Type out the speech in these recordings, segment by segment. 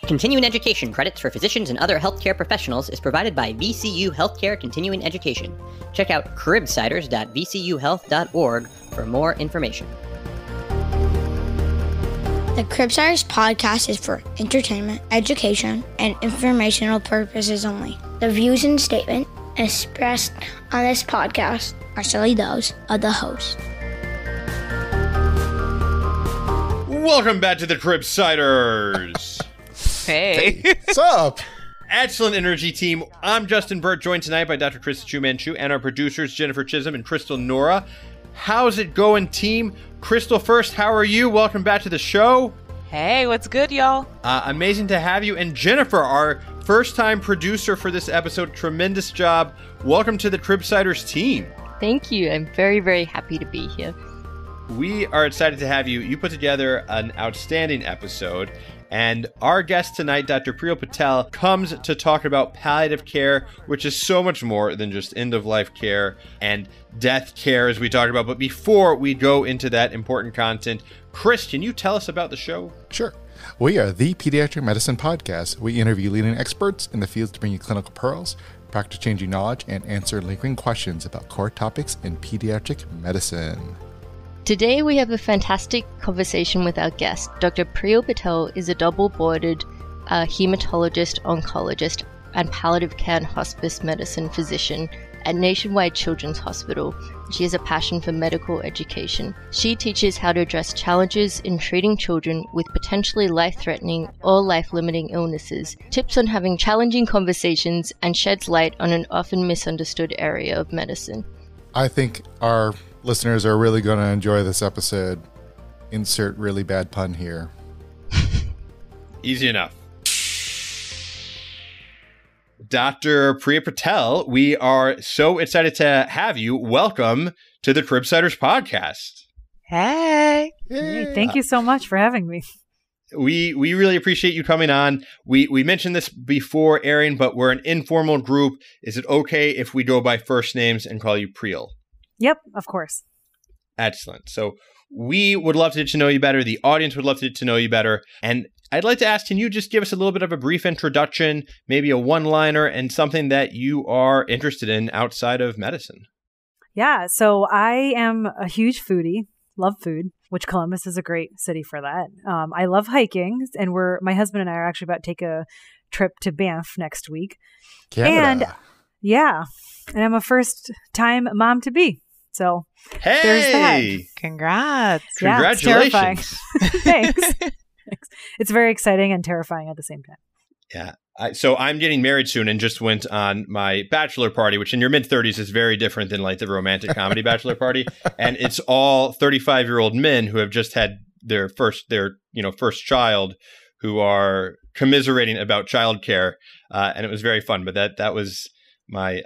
Continuing education credits for physicians and other healthcare professionals is provided by VCU Healthcare Continuing Education. Check out cribsiders.vcuhealth.org for more information. The Cribsiders podcast is for entertainment, education, and informational purposes only. The views and statements expressed on this podcast are solely those of the host. Welcome back to the Cribsiders. Hey. What's up? Excellent energy team. I'm Justin Burt, joined tonight by Dr. Chris Chu and our producers Jennifer Chisholm and Crystal Nora. How's it going, team? Crystal first, how are you? Welcome back to the show. Hey, what's good, y'all? Amazing to have you. And Jennifer, our first-time producer for this episode. Tremendous job. Welcome to the Cribsiders team. Thank you. I'm very, very happy to be here. We are excited to have you. You put together an outstanding episode. And our guest tonight, Dr. Priyal Patel, comes to talk about palliative care, which is so much more than just end-of-life care and death care, as we talked about. But before we go into that important content, Chris, can you tell us about the show? Sure. We are the Pediatric Medicine Podcast. We interview leading experts in the field to bring you clinical pearls, practice-changing knowledge, and answer lingering questions about core topics in pediatric medicine. Today we have a fantastic conversation with our guest. Dr. Priyal Patel is a double-boarded hematologist, oncologist, and palliative care and hospice medicine physician at Nationwide Children's Hospital. She has a passion for medical education. She teaches how to address challenges in treating children with potentially life-threatening or life-limiting illnesses, tips on having challenging conversations, and sheds light on an often misunderstood area of medicine. I think our listeners are really going to enjoy this episode. Insert really bad pun here. Easy enough. Dr. Priyal Patel, we are so excited to have you. Welcome to the Cribsiders podcast. Hey. Hey, thank you so much for having me. We really appreciate you coming on. We mentioned this before airing, but we're an informal group. Is it okay if we go by first names and call you Priyal? Yep, of course. Excellent. So we would love to get to know you better. The audience would love to get to know you better. And I'd like to ask, can you just give us a little bit of a brief introduction, maybe a one-liner, and something that you are interested in outside of medicine? Yeah, so I am a huge foodie, love food, which Columbus is a great city for that. I love hiking, and my husband and I are actually about to take a trip to Banff next week. Canada. And yeah, and I'm a first-time mom-to-be. So there's that. Congrats. Yeah, Congratulations. It's terrifying. Thanks. It's very exciting and terrifying at the same time. Yeah. So I'm getting married soon and just went on my bachelor party, which in your mid-30s is very different than like the romantic comedy bachelor party. And it's all 35-year-old men who have just had their first child, who are commiserating about childcare. And it was very fun. But that was my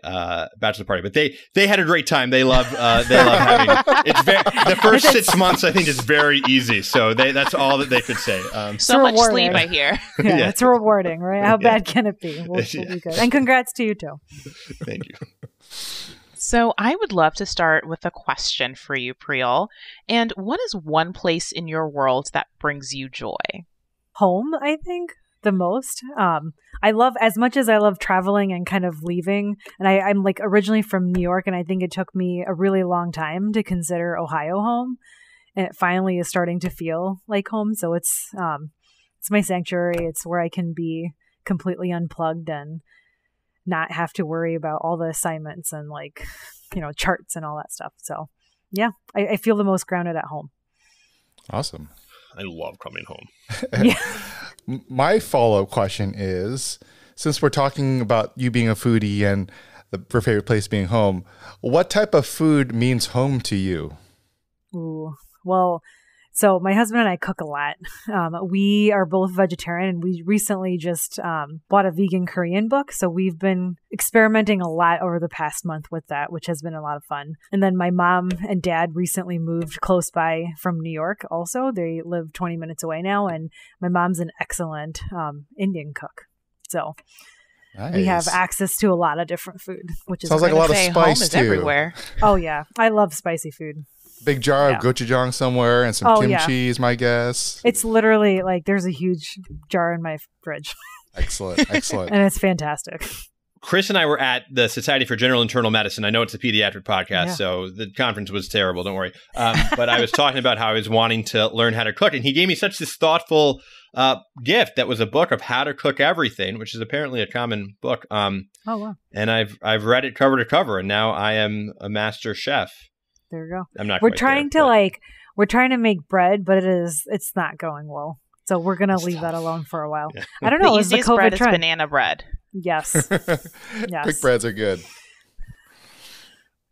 bachelor party, but they had a great time. They love having the first 6 months. I think is very easy, so that's all that they could say. So much sleep, I hear. Yeah, it's rewarding, right? How bad can it be? We'll be good. And congrats to you too. Thank you. So I would love to start with a question for you, Priyal. And what is one place in your world that brings you joy? Home, I think. The most. I love, as much as I love traveling and kind of leaving, and I'm like originally from New York, and I think it took me a really long time to consider Ohio home, and it finally is starting to feel like home. So it's my sanctuary. It's where I can be completely unplugged and not have to worry about all the assignments and charts and all that stuff. So yeah, I feel the most grounded at home. Awesome. I love coming home. Yeah. My follow-up question is, since we're talking about you being a foodie and your favorite place being home, what type of food means home to you? Ooh, well, so my husband and I cook a lot. We are both vegetarian, and we recently just bought a vegan Korean book. So we've been experimenting a lot over the past month with that, which has been a lot of fun. And then my mom and dad recently moved close by from New York also. They live 20 minutes away now, and my mom's an excellent Indian cook. So nice. We have access to a lot of different food, which is sounds like a lot of spice home is too. Everywhere. Oh yeah, I love spicy food. Big jar of gochujang somewhere and some kimchi is my guess. It's literally like there's a huge jar in my fridge. Excellent. And it's fantastic. Chris and I were at the Society for General Internal Medicine. I know it's a pediatric podcast, so the conference was terrible. Don't worry. But I was talking about how I was wanting to learn how to cook. And he gave me such this thoughtful gift that was a book of how to cook everything, which is apparently a common book. Oh, wow. And I've read it cover to cover, and now I am a master chef. There you go. I'm not We're quite trying there, to we're trying to make bread, but it's not going well. So we're going to leave that alone for a while. Yeah. I don't know. The Is the easiest COVID bread is trend? banana bread. Yes. Quick breads are good.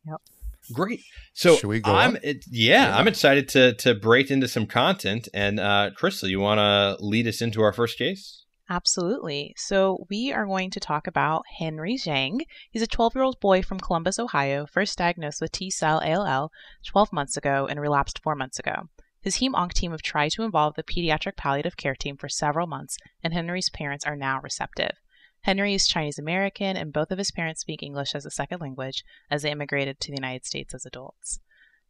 Yep. Great. So should we go I'm excited to break into some content. And Crystal, you want to lead us into our first case? Absolutely. So we are going to talk about Henry Zhang. He's a 12-year-old boy from Columbus, Ohio, first diagnosed with T-cell ALL 12 months ago and relapsed 4 months ago. His heme-onc team have tried to involve the Pediatric Palliative Care team for several months, and Henry's parents are now receptive. Henry is Chinese-American, and both of his parents speak English as a second language as they immigrated to the United States as adults.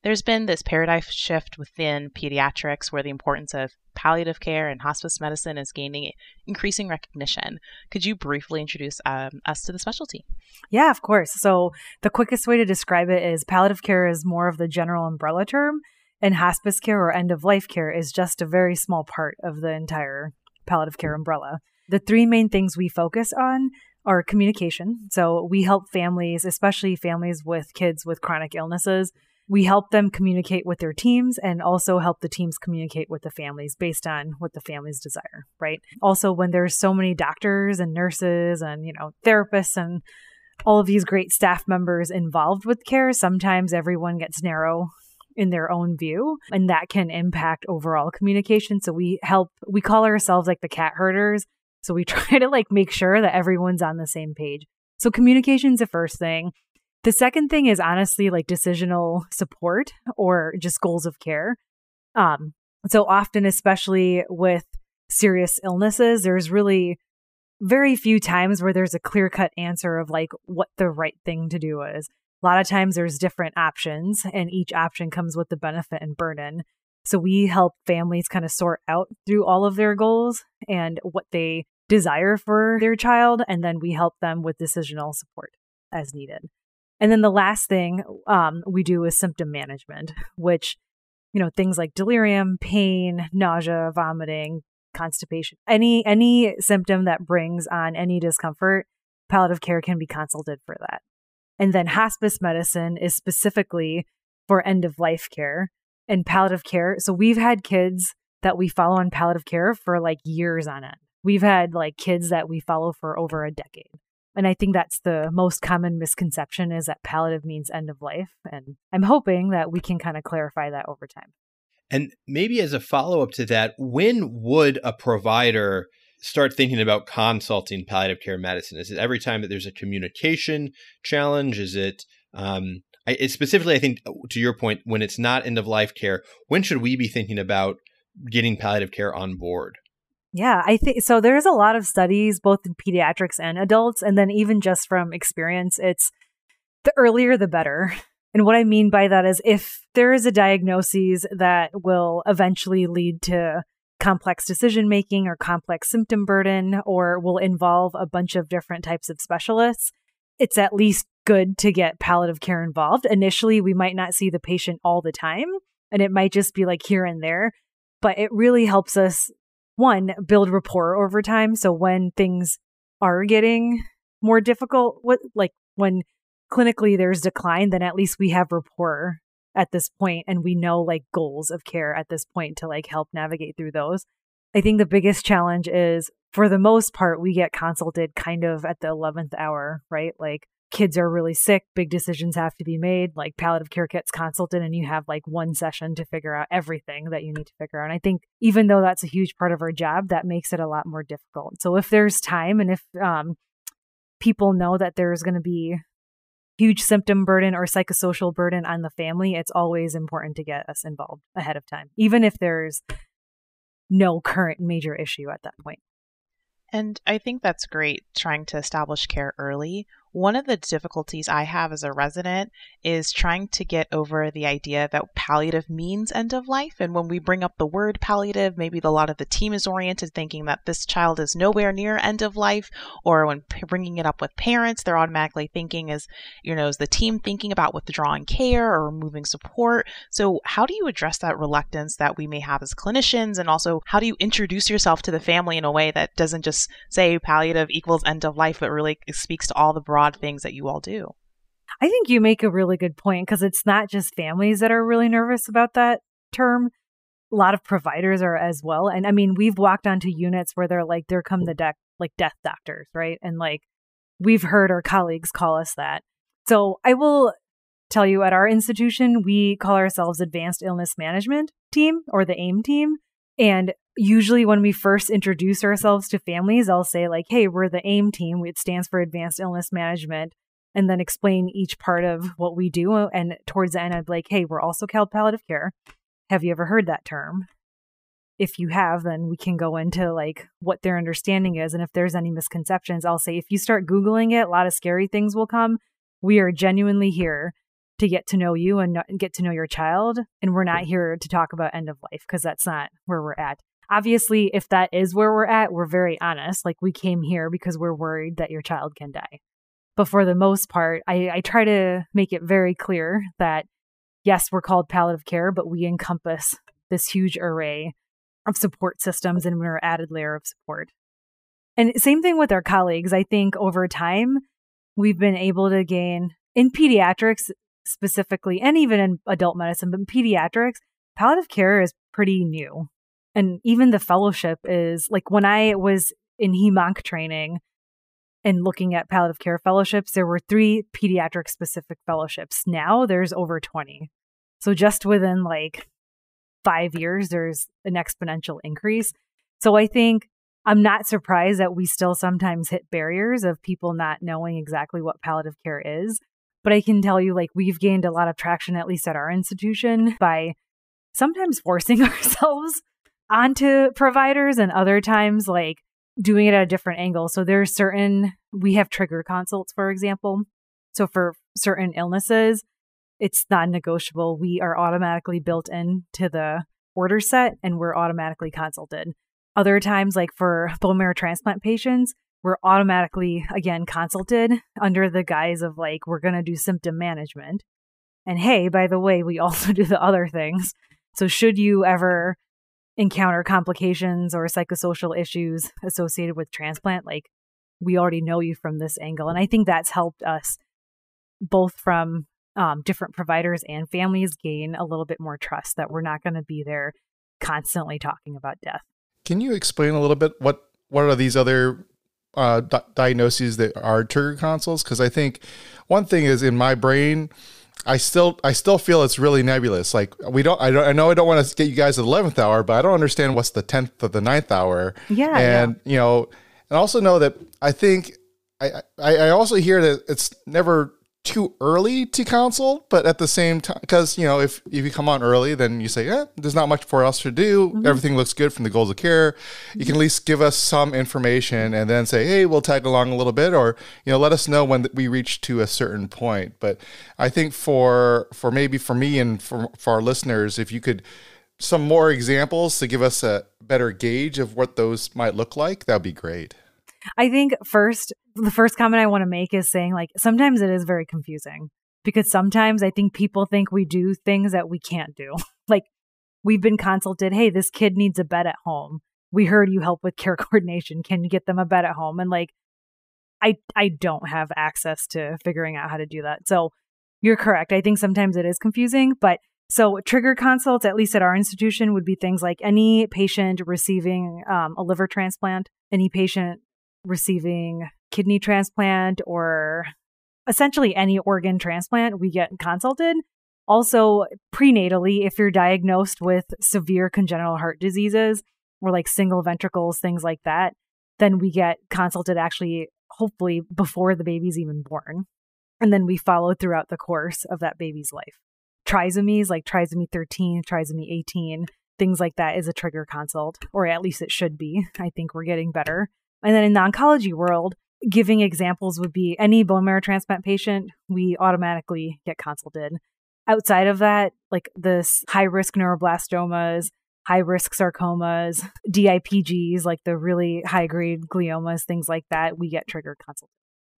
There's been this paradigm shift within pediatrics where the importance of palliative care and hospice medicine is gaining increasing recognition. Could you briefly introduce us to the specialty? Yeah, of course. So the quickest way to describe it is palliative care is more of the general umbrella term, and hospice care or end-of-life care is just a very small part of the entire palliative care umbrella. The three main things we focus on are communication. So we help families, especially families with kids with chronic illnesses. We help them communicate with their teams and also help the teams communicate with the families based on what the families desire, right? Also, when there's so many doctors and nurses and, therapists and all of these great staff members involved with care, sometimes everyone gets narrow in their own view, and that can impact overall communication. So we call ourselves like the cat herders. So we try to make sure that everyone's on the same page. So communication's the first thing. The second thing is honestly decisional support or just goals of care. So often, especially with serious illnesses, there's really very few times where there's a clear-cut answer of what the right thing to do is. A lot of times there's different options, and each option comes with the benefit and burden. So we help families kind of sort out through all of their goals and what they desire for their child, and then we help them with decisional support as needed. And then the last thing we do is symptom management, which, things like delirium, pain, nausea, vomiting, constipation, any symptom that brings on any discomfort, palliative care can be consulted for that. And then hospice medicine is specifically for end-of-life care and palliative care. So we've had kids that we follow on palliative care for years on end. We've had kids that we follow for over a decade. And I think that's the most common misconception is that palliative means end of life. And I'm hoping that we can kind of clarify that over time. And maybe as a follow-up to that, when would a provider start thinking about consulting palliative care medicine? Is it every time that there's a communication challenge? Is it specifically, I think, to your point, when it's not end-of-life care, when should we be thinking about getting palliative care on board? Yeah, I think so. There's a lot of studies, both in pediatrics and adults. And then even just from experience, it's the earlier, the better. And what I mean by that is if there is a diagnosis that will eventually lead to complex decision-making or complex symptom burden, or will involve a bunch of different types of specialists, it's at least good to get palliative care involved. Initially, we might not see the patient all the time, and it might just be here and there, but it really helps us, one, build rapport over time. So when things are getting more difficult, when clinically there's decline, then at least we have rapport at this point, and we know goals of care at this point to help navigate through those. I think the biggest challenge is, for the most part, we get consulted kind of at the 11th hour, right? Kids are really sick, big decisions have to be made, palliative care gets consulted, and you have one session to figure out everything that you need to figure out. And I think even though that's a huge part of our job, that makes it a lot more difficult. So if there's time, and if people know that there's going to be huge symptom burden or psychosocial burden on the family, it's always important to get us involved ahead of time, even if there's no current major issue at that point. And I think that's great, trying to establish care early. One of the difficulties I have as a resident is trying to get over the idea that palliative means end of life. And when we bring up the word palliative, maybe a lot of the team is oriented thinking that this child is nowhere near end of life. Or when bringing it up with parents, they're automatically thinking is the team thinking about withdrawing care or removing support? So how do you address that reluctance that we may have as clinicians? And also, how do you introduce yourself to the family in a way that doesn't just say palliative equals end of life, but really speaks to all the broad things that you all do? I think you make a really good point, because it's not just families that are really nervous about that term. A lot of providers are as well. And I mean, we've walked onto units where they're like, there come the death doctors, right? And like, we've heard our colleagues call us that. So I will tell you, at our institution, we call ourselves Advanced Illness Management Team, or the AIM team. And usually when we first introduce ourselves to families, I'll say like, hey, we're the AIM team. It stands for Advanced Illness Management, and then explain each part of what we do. And towards the end, I'd be like, hey, we're also called palliative care. Have you ever heard that term? If you have, then we can go into like what their understanding is. And if there's any misconceptions, I'll say, if you start Googling it, a lot of scary things will come. We are genuinely here to get to know you and get to know your child. And we're not here to talk about end of life, because that's not where we're at. Obviously, if that is where we're at, we're very honest. Like, we came here because we're worried that your child can die. But for the most part, I try to make it very clear that, yes, we're called palliative care, but we encompass this huge array of support systems, and we're an added layer of support. And same thing with our colleagues. I think over time, we've been able to gain, in pediatrics specifically, and even in adult medicine, but in pediatrics, palliative care is pretty new. And even the fellowship is, like, when I was in HEMONC training and looking at palliative care fellowships, there were 3 pediatric specific fellowships. Now there's over 20. So just within like 5 years, there's an exponential increase. So I think I'm not surprised that we still sometimes hit barriers of people not knowing exactly what palliative care is. But I can tell you, like, we've gained a lot of traction, at least at our institution, by sometimes forcing ourselves onto providers, and other times like doing it at a different angle. So we have trigger consults, for example. So for certain illnesses, it's non-negotiable. We are automatically built into the order set, and we're automatically consulted. Other times, like for bone marrow transplant patients, we're automatically, again, consulted under the guise of like, we're going to do symptom management. And hey, by the way, we also do the other things. So should you ever encounter complications or psychosocial issues associated with transplant, like, we already know you from this angle. And I think that's helped us, both from different providers and families, gain a little bit more trust that we're not going to be there constantly talking about death. Can you explain a little bit what are these other diagnoses that are trigger consults? Because I think one thing is, in my brain, I still feel it's really nebulous. Like, I know I don't want to get you guys at the 11th hour, but I don't understand what's the 10th or the 9th hour. Yeah. And, and also know that I think I also hear that it's never too early to consult, but at the same time, because, if you come on early, then you say, there's not much for us to do. Mm-hmm. Everything looks good from the goals of care. You can at least give us some information and then say, hey, we'll tag along a little bit, or, let us know when we reach to a certain point. But I think for me and for our listeners, if you could, some more examples to give us a better gauge of what those might look like, that'd be great. I think the first comment I want to make is saying, like, sometimes it is very confusing, because sometimes I think people think we do things that we can't do. Like, we've been consulted, hey, this kid needs a bed at home. We heard you help with care coordination. Can you get them a bed at home? And like, I don't have access to figuring out how to do that. So you're correct. I think sometimes it is confusing, but so trigger consults, at least at our institution, would be things like any patient receiving a liver transplant, any patient receiving kidney transplant, or essentially any organ transplant, we get consulted. Also, prenatally, if you're diagnosed with severe congenital heart diseases or like single ventricles, things like that, then we get consulted actually, hopefully, before the baby's even born. And then we follow throughout the course of that baby's life. Trisomies, like trisomy 13, trisomy 18, things like that is a trigger consult, or at least it should be. I think we're getting better. And then in the oncology world, giving examples would be any bone marrow transplant patient, we automatically get consulted. Outside of that, like this high-risk neuroblastomas, high-risk sarcomas, DIPGs, like the really high-grade gliomas, things like that, we get triggered consulted.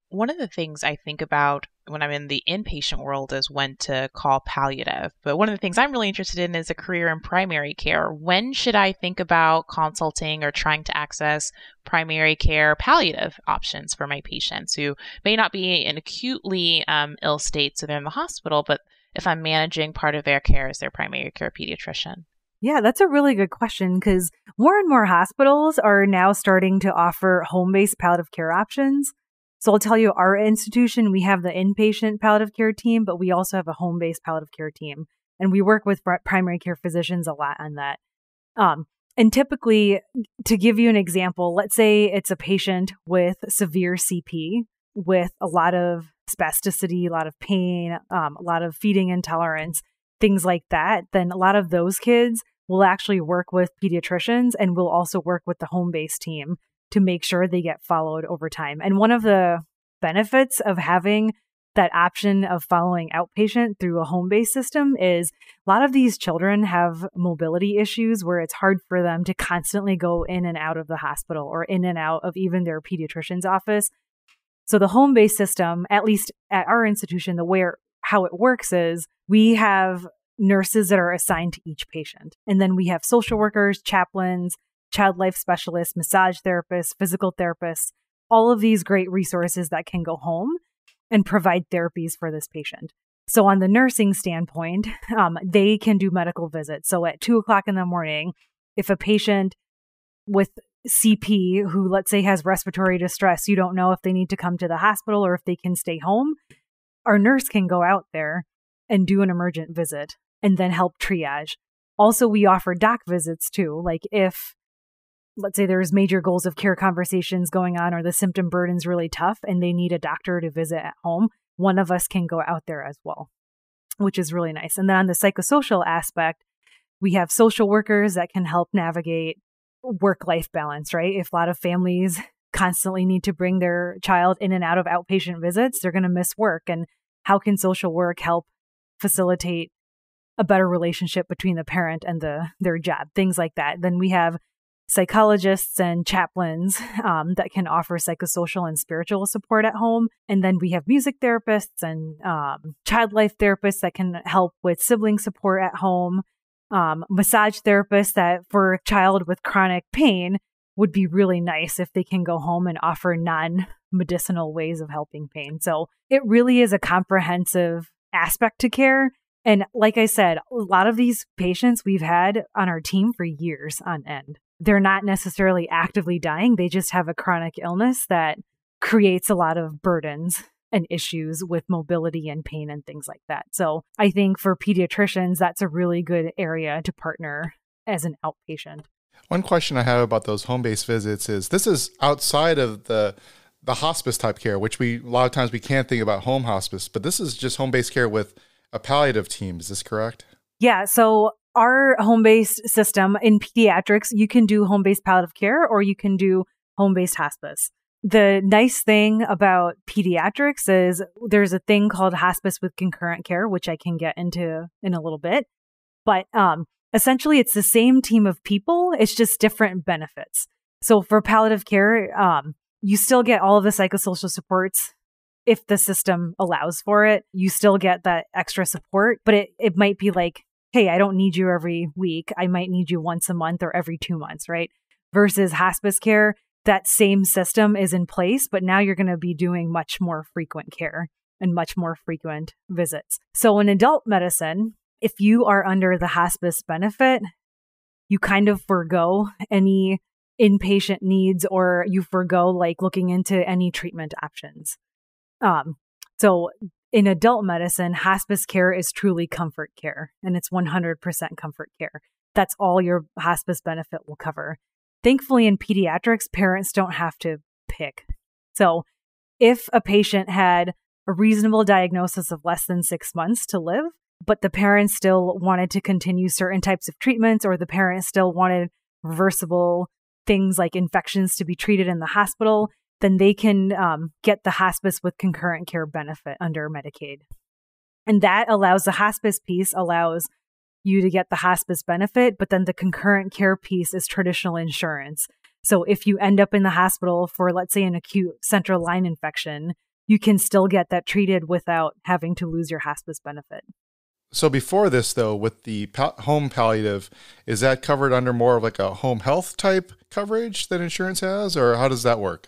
One of the things I think about when I'm in the inpatient world is when to call palliative. But one of the things I'm really interested in is a career in primary care. When should I think about consulting or trying to access primary care palliative options for my patients who may not be in acutely ill state, so they're in the hospital, but if I'm managing part of their care as their primary care pediatrician? Yeah, that's a really good question because more and more hospitals are now starting to offer home-based palliative care options. So I'll tell you, our institution, we have the inpatient palliative care team, but we also have a home-based palliative care team. And we work with primary care physicians a lot on that. And typically, to give you an example, let's say it's a patient with severe CP, with a lot of spasticity, a lot of pain, a lot of feeding intolerance, things like that, then a lot of those kids will actually work with pediatricians and will also work with the home-based team to make sure they get followed over time. And one of the benefits of having that option of following outpatient through a home-based system is a lot of these children have mobility issues where it's hard for them to constantly go in and out of the hospital or in and out of even their pediatrician's office. So the home-based system, at least at our institution, how it works is we have nurses that are assigned to each patient. And then we have social workers, chaplains, child life specialists, massage therapists, physical therapists, all of these great resources that can go home and provide therapies for this patient. So on the nursing standpoint, they can do medical visits. So at 2:00 in the morning, if a patient with CP who, let's say, has respiratory distress, you don't know if they need to come to the hospital or if they can stay home, our nurse can go out there and do an emergent visit and then help triage. Also, we offer doc visits too. Like if, let's say there's major goals of care conversations going on or the symptom burden's really tough and they need a doctor to visit at home, one of us can go out there as well, which is really nice. And then on the psychosocial aspect, we have social workers that can help navigate work-life balance, right? If a lot of families constantly need to bring their child in and out of outpatient visits, they're going to miss work. And how can social work help facilitate a better relationship between the parent and their job, things like that? Then we have psychologists and chaplains that can offer psychosocial and spiritual support at home. And then we have music therapists and child life therapists that can help with sibling support at home. Massage therapists that for a child with chronic pain would be really nice if they can go home and offer non-medicinal ways of helping pain. So it really is a comprehensive aspect to care. And like I said, a lot of these patients we've had on our team for years on end. They're not necessarily actively dying. They just have a chronic illness that creates a lot of burdens and issues with mobility and pain and things like that. So I think for pediatricians, that's a really good area to partner as an outpatient. One question I have about those home-based visits is this is outside of the hospice type care, which a lot of times we can't think about home hospice, but this is just home-based care with a palliative team. Is this correct? Yeah. So our home-based system in pediatrics, you can do home-based palliative care or you can do home-based hospice. The nice thing about pediatrics is there's a thing called hospice with concurrent care, which I can get into in a little bit. But essentially, it's the same team of people. It's just different benefits. So for palliative care, you still get all of the psychosocial supports if the system allows for it. You still get that extra support, but it might be like, hey, I don't need you every week. I might need you once a month or every 2 months, right? Versus hospice care, that same system is in place, but now you're going to be doing much more frequent care and much more frequent visits. So in adult medicine, if you are under the hospice benefit, you kind of forgo any inpatient needs or you forgo like looking into any treatment options. So in adult medicine, hospice care is truly comfort care, and it's 100% comfort care. That's all your hospice benefit will cover. Thankfully, in pediatrics, parents don't have to pick. So if a patient had a reasonable diagnosis of less than 6 months to live, but the parents still wanted to continue certain types of treatments, or the parents still wanted reversible things like infections to be treated in the hospital, then they can get the hospice with concurrent care benefit under Medicaid. And that allows the hospice piece allows you to get the hospice benefit, but then the concurrent care piece is traditional insurance. So if you end up in the hospital for, let's say, an acute central line infection, you can still get that treated without having to lose your hospice benefit. So before this, though, with the home palliative, is that covered under more of like a home health type coverage that insurance has, or how does that work?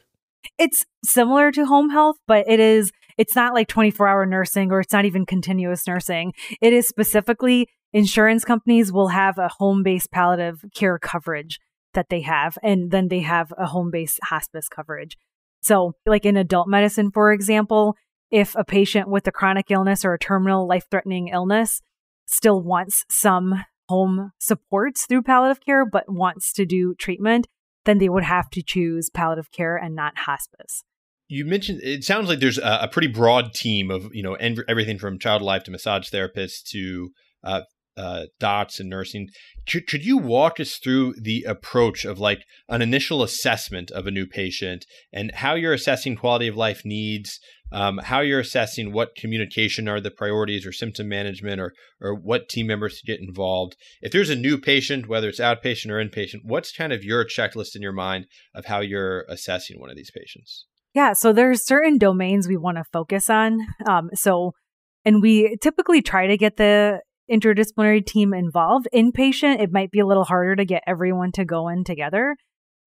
It's similar to home health, but it's not like 24-hour nursing, or it's not even continuous nursing. It is specifically insurance companies will have a home-based palliative care coverage that they have, and then they have a home-based hospice coverage. So like in adult medicine, for example, if a patient with a chronic illness or a terminal life-threatening illness still wants some home supports through palliative care, but wants to do treatment, then they would have to choose palliative care and not hospice. You mentioned, it sounds like there's a pretty broad team of, everything from child life to massage therapists to docs and nursing. Could you walk us through the approach of like an initial assessment of a new patient and how you're assessing quality of life needs, how you're assessing what communication are the priorities or symptom management or what team members to get involved? If there's a new patient, whether it's outpatient or inpatient, what's kind of your checklist in your mind of how you're assessing one of these patients? Yeah, so there's certain domains we want to focus on. And we typically try to get the interdisciplinary team involved. Inpatient, it might be a little harder to get everyone to go in together.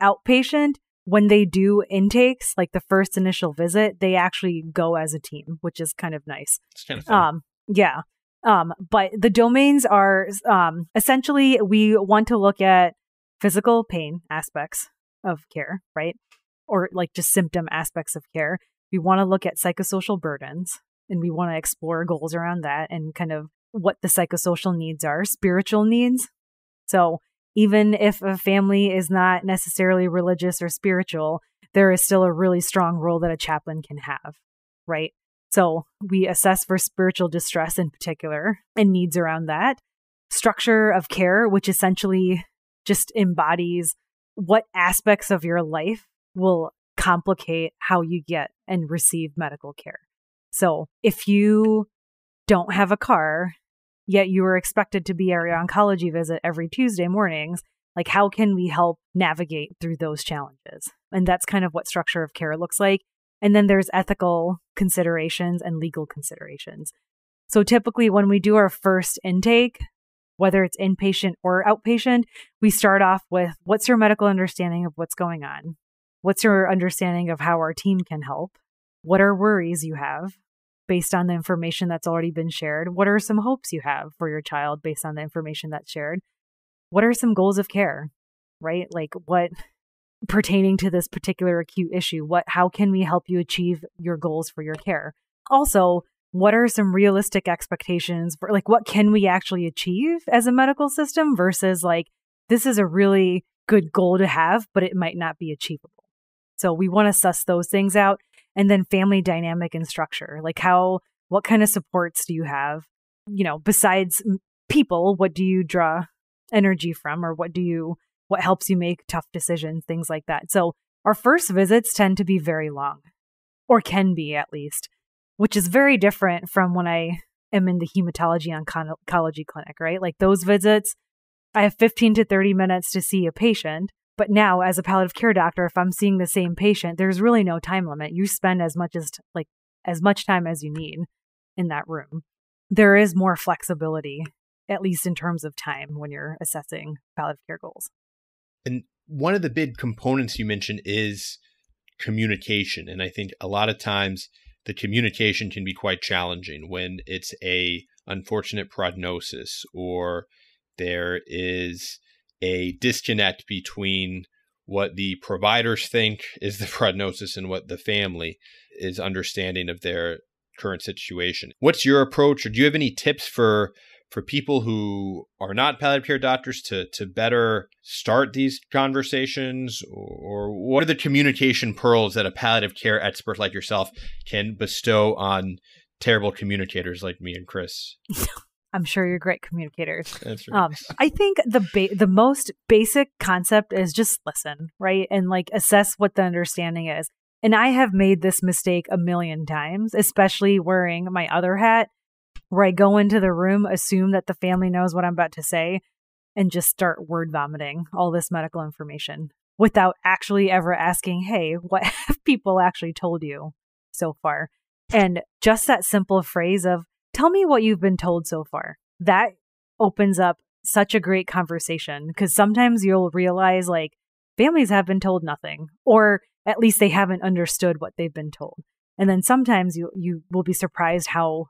Outpatient, when they do intakes, like the first initial visit, they actually go as a team, which is kind of nice. It's kind of fun. But the domains are essentially, we want to look at physical pain aspects of care, right? Or like just symptom aspects of care. We want to look at psychosocial burdens, and we want to explore goals around that and kind of what the psychosocial needs are, spiritual needs. So even if a family is not necessarily religious or spiritual, there is still a really strong role that a chaplain can have, right? So we assess for spiritual distress in particular and needs around that. Structure of care, which essentially just embodies what aspects of your life will complicate how you get and receive medical care. So if you don't have a car, yet you are expected to be at your oncology visit every Tuesday mornings, like how can we help navigate through those challenges? And that's kind of what structure of care looks like. And then there's ethical considerations and legal considerations. So typically when we do our first intake, whether it's inpatient or outpatient, we start off with, what's your medical understanding of what's going on? What's your understanding of how our team can help? What are worries you have based on the information that's already been shared? What are some hopes you have for your child based on the information that's shared? What are some goals of care, right? Like what pertaining to this particular acute issue, how can we help you achieve your goals for your care? Also, what are some realistic expectations for like, what can we actually achieve as a medical system versus like, this is a really good goal to have, but it might not be achievable. So we want to suss those things out. And then family dynamic and structure, like what kind of supports do you have? Besides people, what do you draw energy from, or what helps you make tough decisions, things like that. So our first visits tend to be very long, or can be at least, which is very different from when I am in the hematology oncology clinic, right? Like those visits, I have 15 to 30 minutes to see a patient. But now, as a palliative care doctor, if I'm seeing the same patient, there's really no time limit. You spend as much time as you need in that room. There is more flexibility, at least in terms of time, when you're assessing palliative care goals. And one of the big components you mentioned is communication. And I think a lot of times the communication can be quite challenging when it's a unfortunate prognosis or there is a disconnect between what the providers think is the prognosis and what the family is understanding of their current situation. What's your approach, or do you have any tips for people who are not palliative care doctors to better start these conversations? Or what are the communication pearls that a palliative care expert like yourself can bestow on terrible communicators like me and Chris? I'm sure you're great communicators. That's right. I think the most basic concept is just listen, right? And like assess what the understanding is. And I have made this mistake a million times, especially wearing my other hat, where I go into the room, assume that the family knows what I'm about to say, and just start word vomiting all this medical information without actually ever asking, hey, what have people actually told you so far? And just that simple phrase of, tell me what you've been told so far. That opens up such a great conversation, because sometimes you'll realize like families have been told nothing, or at least they haven't understood what they've been told. And then sometimes you will be surprised how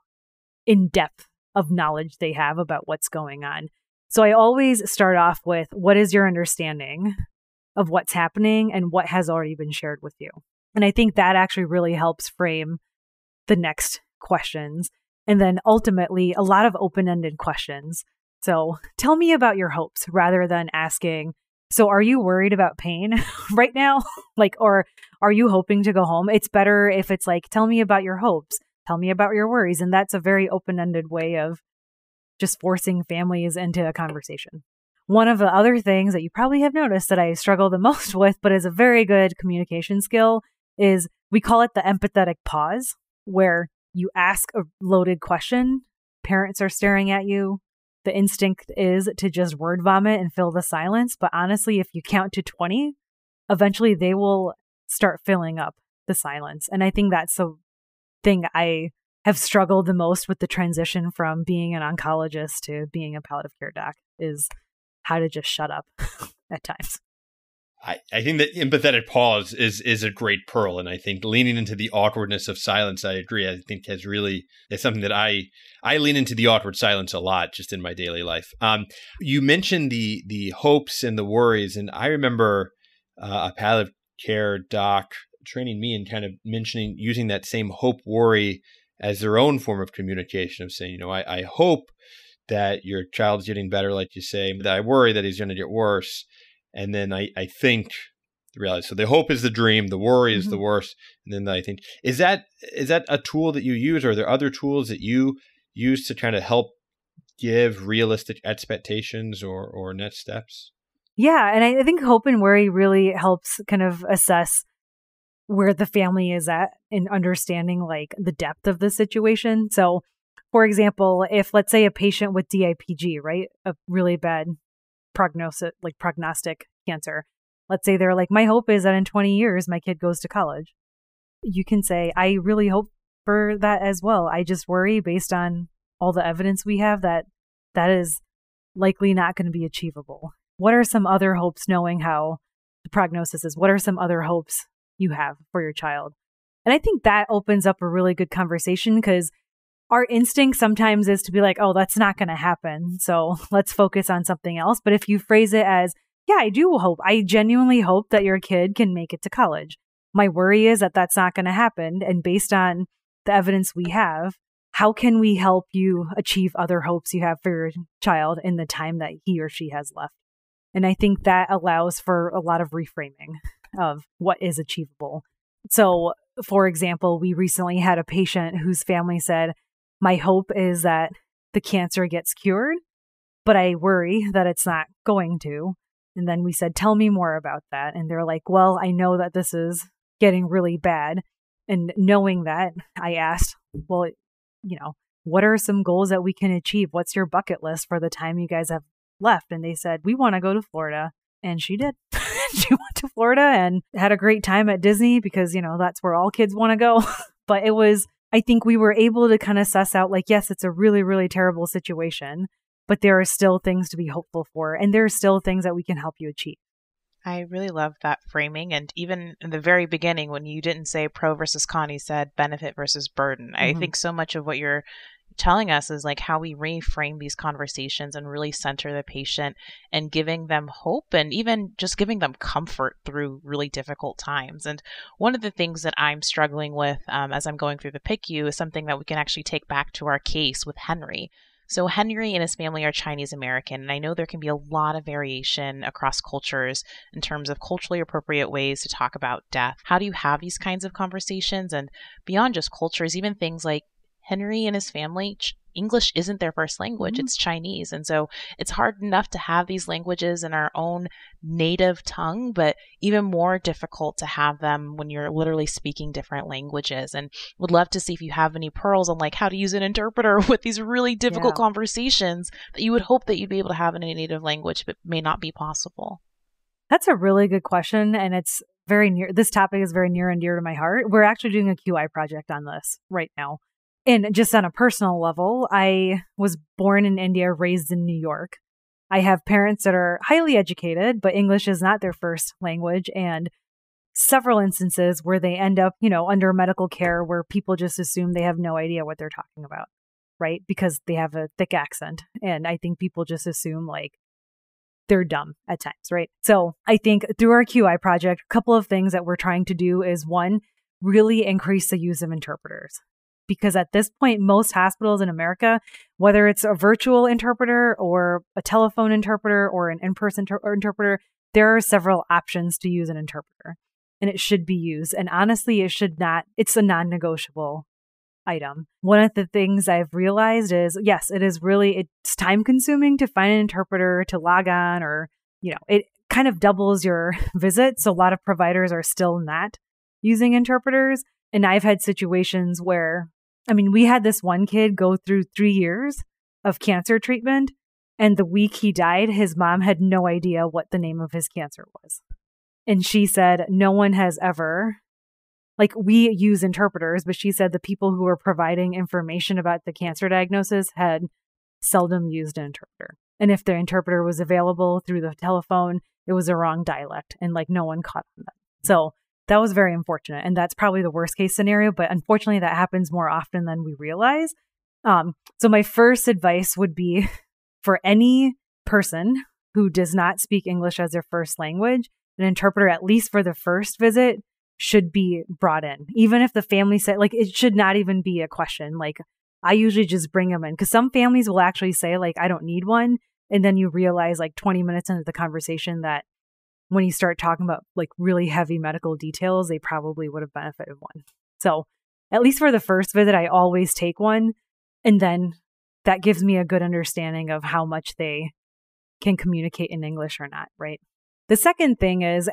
in depth of knowledge they have about what's going on. So I always start off with, what is your understanding of what's happening and what has already been shared with you? And I think that actually really helps frame the next questions. And then ultimately, a lot of open-ended questions. So tell me about your hopes, rather than asking, so are you worried about pain right now? Or are you hoping to go home? It's better if it's like, tell me about your hopes. Tell me about your worries. And that's a very open-ended way of just forcing families into a conversation. One of the other things that you probably have noticed that I struggle the most with, but is a very good communication skill, is we call it the empathetic pause, where you ask a loaded question, parents are staring at you. The instinct is to just word vomit and fill the silence. But honestly, if you count to 20, eventually they will start filling up the silence. And I think that's the thing I have struggled the most with the transition from being an oncologist to being a palliative care doc, is how to just shut up at times. I think that empathetic pause is a great pearl. And I think leaning into the awkwardness of silence, I agree, I think it's something that I lean into the awkward silence a lot just in my daily life. You mentioned the hopes and the worries. And I remember a palliative care doc training me and kind of mentioning using that same hope worry as their own form of communication, of saying, I hope that your child's getting better, like you say, that I worry that he's going to get worse. And then I think the reality. So the hope is the dream, the worry is the worst. And then I think, is that a tool that you use? Or are there other tools that you use to kind of help give realistic expectations or next steps? Yeah. And I think hope and worry really helps kind of assess where the family is at in understanding like the depth of the situation. So for example, if let's say a patient with DIPG, right, a really bad prognostic cancer, let's say they're like, my hope is that in 20 years, my kid goes to college. You can say, I really hope for that as well. I just worry based on all the evidence we have that is likely not going to be achievable. What are some other hopes, knowing how the prognosis is? What are some other hopes you have for your child? And I think that opens up a really good conversation, because our instinct sometimes is to be like, oh, that's not going to happen, so let's focus on something else. But if you phrase it as, yeah, I genuinely hope that your kid can make it to college. My worry is that that's not going to happen. And based on the evidence we have, how can we help you achieve other hopes you have for your child in the time that he or she has left? And I think that allows for a lot of reframing of what is achievable. So, for example, we recently had a patient whose family said, my hope is that the cancer gets cured, but I worry that it's not going to. And then we said, tell me more about that. And they're like, well, I know that this is getting really bad. And knowing that, I asked, well, what are some goals that we can achieve? What's your bucket list for the time you guys have left? And they said, we want to go to Florida. And she did. She went to Florida and had a great time at Disney, because, that's where all kids want to go. But I think we were able to kind of suss out, like, yes, it's a really, really terrible situation, but there are still things to be hopeful for. And there are still things that we can help you achieve. I really love that framing. And even in the very beginning, when you didn't say pro versus con, you said benefit versus burden. I think so much of what you're telling us is like how we reframe these conversations and really center the patient and giving them hope and even just giving them comfort through really difficult times. And one of the things that I'm struggling with as I'm going through the PICU is something that we can actually take back to our case with Henry. So Henry and his family are Chinese American, and I know there can be a lot of variation across cultures in terms of culturally appropriate ways to talk about death. How do you have these kinds of conversations? And beyond just cultures, even things like Henry and his family, English isn't their first language, it's Chinese. And so it's hard enough to have these languages in our own native tongue, but even more difficult to have them when you're literally speaking different languages. And would love to see if you have any pearls on like how to use an interpreter with these really difficult conversations that you would hope that you'd be able to have in a native language, but may not be possible. That's a really good question. And it's this topic is very near and dear to my heart. We're actually doing a QI project on this right now. And just on a personal level, I was born in India, raised in New York. I have parents that are highly educated, but English is not their first language. And several instances where they end up, under medical care where people just assume they have no idea what they're talking about, right? Because they have a thick accent. And I think people just assume like they're dumb at times, right? So I think through our QI project, a couple of things that we're trying to do is one, really increase the use of interpreters. Because at this point, most hospitals in America, whether it's a virtual interpreter or a telephone interpreter or an in-person interpreter, there are several options to use an interpreter. And it should be used. And honestly, it should not, it's a non-negotiable item. One of the things I've realized is, yes, it's time consuming to find an interpreter to log on, or, it kind of doubles your visit. So a lot of providers are still not using interpreters. And I've had situations where, we had this one kid go through 3 years of cancer treatment. And the week he died, his mom had no idea what the name of his cancer was. And she said, no one has ever, we use interpreters, but she said the people who were providing information about the cancer diagnosis had seldom used an interpreter. And if the interpreter was available through the telephone, it was a wrong dialect, and no one caught on that. So that was very unfortunate. And that's probably the worst case scenario, but unfortunately that happens more often than we realize. So my first advice would be for any person who does not speak English as their first language, an interpreter, at least for the first visit, should be brought in. Even if the family said, it should not even be a question. I usually just bring them in, because some families will actually say, I don't need one. And then you realize 20 minutes into the conversation that when you start talking about really heavy medical details, they probably would have benefited one. So at least for the first visit, I always take one. And then that gives me a good understanding of how much they can communicate in English or not, right? The second thing is,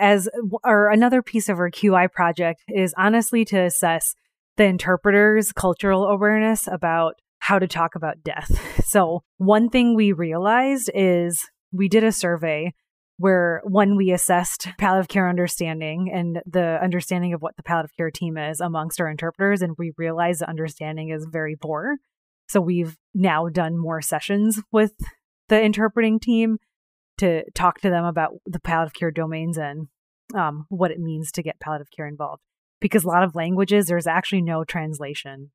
another piece of our QI project is honestly to assess the interpreter's cultural awareness about how to talk about death. So one thing we realized is we did a survey where, one, we assessed palliative care understanding and the understanding of what the palliative care team is amongst our interpreters, and we realized the understanding is very poor. So we've now done more sessions with the interpreting team to talk to them about the palliative care domains and what it means to get palliative care involved. Because a lot of languages, there's actually no translation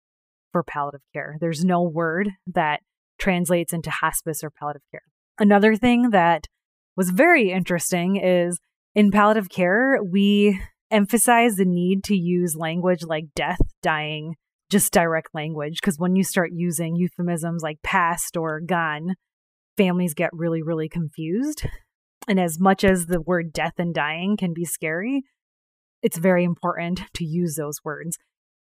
for palliative care. There's no word that translates into hospice or palliative care. Another thing that was very interesting is in palliative care, we emphasize the need to use language like death, dying, just direct language. Because when you start using euphemisms like passed or gone, families get really, really confused. And as much as the word death and dying can be scary, it's very important to use those words.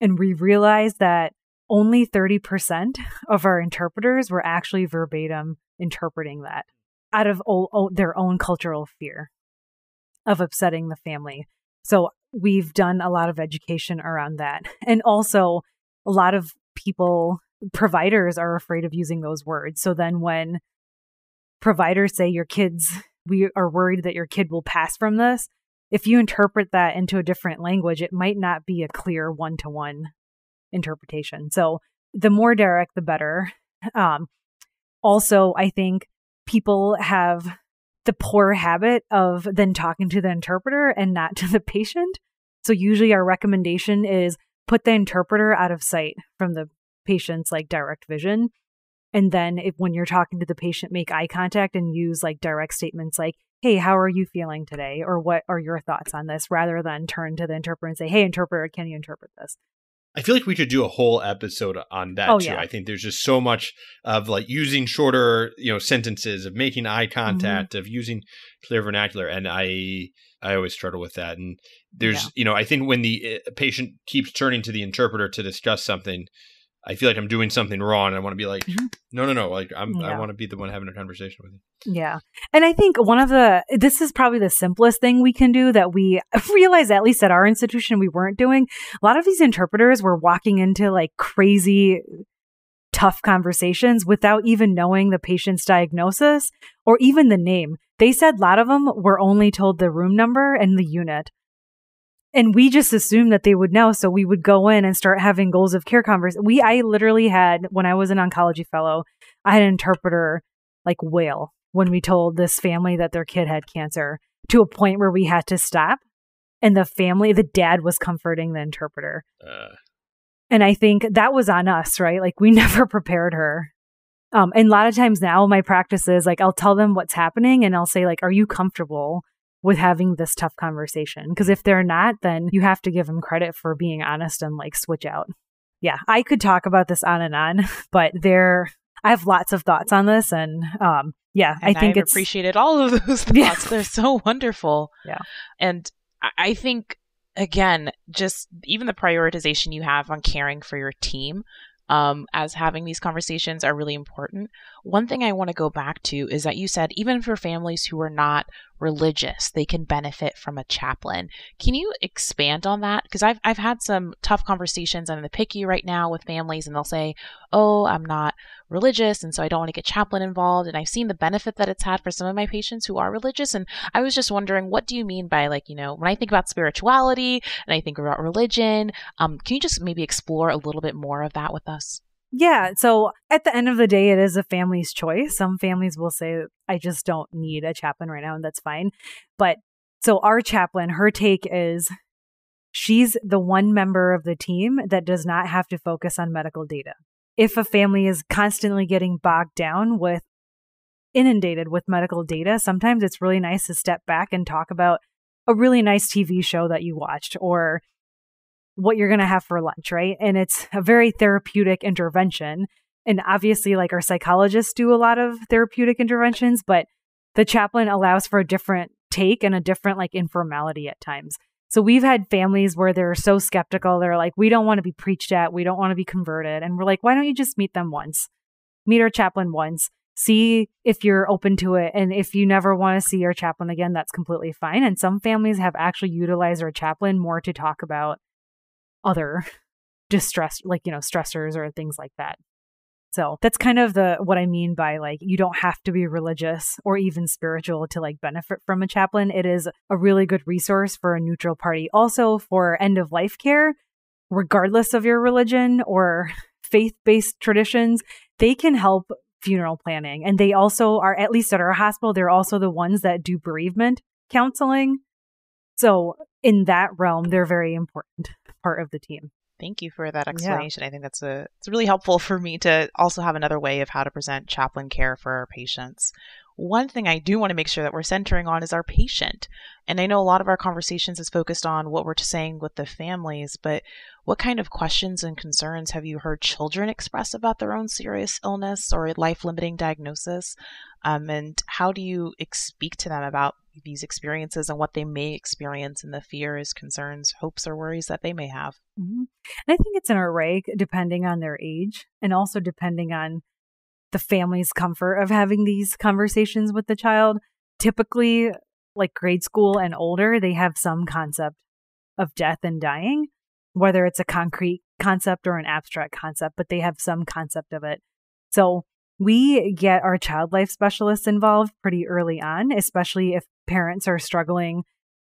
And we realized that only 30% of our interpreters were actually verbatim interpreting that out of their own cultural fear of upsetting the family. So we've done a lot of education around that. And also a lot of providers are afraid of using those words. So then when providers say we are worried that your kid will pass from this, if you interpret that into a different language, it might not be a clear one-to-one interpretation. So the more direct, the better. Also, I think people have the poor habit of then talking to the interpreter and not to the patient. So usually our recommendation is put the interpreter out of sight from the patient's direct vision. And then when you're talking to the patient, make eye contact and use direct statements like, hey, how are you feeling today? Or what are your thoughts on this? Rather than turn to the interpreter and say, hey, interpreter, can you interpret this? I feel like we should do a whole episode on that too. Yeah. I think there's just so much of using shorter, sentences, of making eye contact, of using clear vernacular. And I always struggle with that. And there's, I think when the patient keeps turning to the interpreter to discuss something, I feel like I'm doing something wrong. And I want to be like, no. Like I Yeah. want to be the one having a conversation with you. Yeah. And I think this is probably the simplest thing we can do that we realize, at least at our institution, we weren't doing. A lot of these interpreters were walking into like crazy tough conversations without even knowing the patient's diagnosis or even the name. They said a lot of them were only told the room number and the unit. And we just assumed that they would know. So we would go in and start having goals of care conversations. I literally had, when I was an oncology fellow, I had an interpreter like wail when we told this family that their kid had cancer, to a point where we had to stop. And the dad was comforting the interpreter. And I think that was on us, right? Like we never prepared her. And a lot of times now my practice is like, I'll tell them what's happening and I'll say like, are you comfortable with having this tough conversation? Because if they're not, then you have to give them credit for being honest and like switch out. Yeah, I could talk about this on and on, but I have lots of thoughts on this. And I think I've appreciated all of those thoughts. Yeah. They're so wonderful. Yeah. And I think, again, just even the prioritization you have on caring for your team as having these conversations are really important. One thing I want to go back to is that you said even for families who are not religious, they can benefit from a chaplain. Can you expand on that? Because I've had some tough conversations. I'm in the PICU right now with families, and they'll say, oh, I'm not religious, and so I don't want to get chaplain involved. And I've seen the benefit that it's had for some of my patients who are religious. And I was just wondering, what do you mean by, like, you know, when I think about spirituality and I think about religion, can you just maybe explore a little bit more of that with us? Yeah. So at the end of the day, it is a family's choice. Some families will say, I just don't need a chaplain right now, and that's fine. But so our chaplain, her take is she's the one member of the team that does not have to focus on medical data. If a family is constantly getting bogged down with inundated with medical data, sometimes it's really nice to step back and talk about a really nice TV show that you watched or what you're going to have for lunch, right? And it's a very therapeutic intervention. And obviously, like, our psychologists do a lot of therapeutic interventions, but the chaplain allows for a different take and a different like informality at times. So we've had families where they're so skeptical. They're like, we don't want to be preached at. We don't want to be converted. And we're like, why don't you just meet them once? Meet our chaplain once. See if you're open to it. And if you never want to see your chaplain again, that's completely fine. And some families have actually utilized our chaplain more to talk about other distress, like, you know, stressors or things like that. So that's kind of what I mean by, like, you don't have to be religious or even spiritual to like benefit from a chaplain. It is a really good resource for a neutral party. Also for end of life care, regardless of your religion or faith-based traditions, they can help funeral planning. And they also are, at least at our hospital, they're also the ones that do bereavement counseling. So in that realm, they're very important part of the team. Thank you for that explanation. Yeah. I think it's really helpful for me to also have another way of how to present chaplain care for our patients. One thing I do want to make sure that we're centering on is our patient. And I know a lot of our conversations is focused on what we're saying with the families, but what kind of questions and concerns have you heard children express about their own serious illness or life-limiting diagnosis? And how do you speak to them about these experiences and what they may experience and the fears, concerns, hopes, or worries that they may have? Mm-hmm. And I think it's an array depending on their age and also depending on the family's comfort of having these conversations with the child. Typically, like grade school and older, they have some concept of death and dying, whether it's a concrete concept or an abstract concept, but they have some concept of it. So we get our child life specialists involved pretty early on, especially if parents are struggling